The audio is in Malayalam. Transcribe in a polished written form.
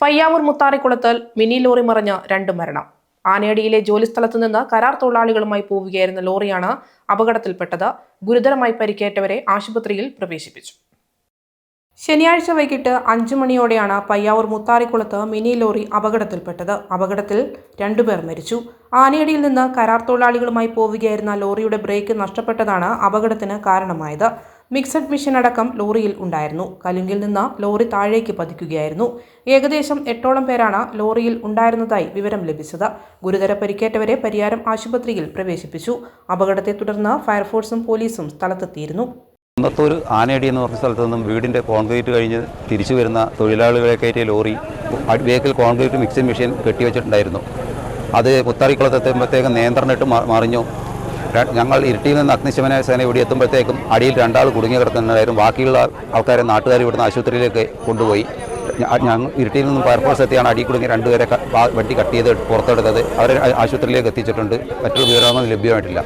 പയ്യാവൂർ മുത്താറിക്കുളത്തിൽ മിനി ലോറി മറിഞ്ഞ് 2 മരണം. ആനയടിയിലെ ജോലിസ്ഥലത്തു നിന്ന് കരാർ തൊഴിലാളികളുമായി പോവുകയായിരുന്ന ലോറിയാണ് അപകടത്തിൽപ്പെട്ടത്. ഗുരുതരമായി പരിക്കേറ്റവരെ ആശുപത്രിയിൽ പ്രവേശിപ്പിച്ചു. ശനിയാഴ്ച വൈകിട്ട് 5 മണിയോടെയാണ് പയ്യാവൂർ മുത്താറിക്കുളത്ത് മിനി ലോറി അപകടത്തിൽപ്പെട്ടത്. അപകടത്തിൽ 2 പേർ മരിച്ചു. ആനയടിയിൽ നിന്ന് കരാർ തൊഴിലാളികളുമായി പോവുകയായിരുന്ന ലോറിയുടെ ബ്രേക്ക് നഷ്ടപ്പെട്ടതാണ് അപകടത്തിന് കാരണമായത്. മിക്സഡ് മിഷൻ അടക്കം ലോറിയിൽ ഉണ്ടായിരുന്നു. കലുങ്കിൽ നിന്ന് ലോറി താഴേക്ക് പതിക്കുകയായിരുന്നു. ഏകദേശം 8ഓളം പേരാണ് ലോറിയിൽ ഉണ്ടായിരുന്നതായി വിവരം ലഭിച്ചത്. ഗുരുതര പരിക്കേറ്റവരെ പരിയാരം ആശുപത്രിയിൽ പ്രവേശിപ്പിച്ചു. അപകടത്തെ തുടർന്ന് ഫയർഫോഴ്സും പോലീസും സ്ഥലത്തെത്തിയിരുന്നു. കുന്നത്തൂർ ആനയടി എന്ന് പറഞ്ഞ സ്ഥലത്ത് നിന്നും വീടിൻ്റെ കോൺക്രീറ്റ് കഴിഞ്ഞ് തിരിച്ചു വരുന്ന തൊഴിലാളികളെ കയറ്റിയ ലോറി വേക്കിൽ കോൺക്രീറ്റ് മിക്സിംഗ് മെഷീൻ കെട്ടിവെച്ചിട്ടുണ്ടായിരുന്നു. അത് മുത്താറിക്കുളത്തെത്തുമ്പോഴത്തേക്കും നിയന്ത്രണിട്ട് മറിഞ്ഞു. ഞങ്ങൾ ഇരുട്ടിയിൽ നിന്ന് അഗ്നിശമന സേന ഇവിടെ എത്തുമ്പോഴത്തേക്കും അടിയിൽ 2 ആൾ കുടുങ്ങി കിടക്കുന്നുണ്ടായിരുന്നു. ബാക്കിയുള്ള ആൾക്കാരെ നാട്ടുകാർ ഇവിടുന്ന് ആശുപത്രിയിലേക്ക് കൊണ്ടുപോയി. ഞങ്ങൾ ഇരുട്ടിയിൽ നിന്നും ഫയർഫോഴ്സ് എത്തിയാണ് അടി കുടുങ്ങി 2 പേരെ വെട്ടി കട്ട് ചെയ്ത് പുറത്തെടുത്തത്. അവരെ ആശുപത്രിയിലേക്ക് എത്തിച്ചിട്ടുണ്ട്. മറ്റൊരു വിവരമൊന്നും ലഭ്യമായിട്ടില്ല.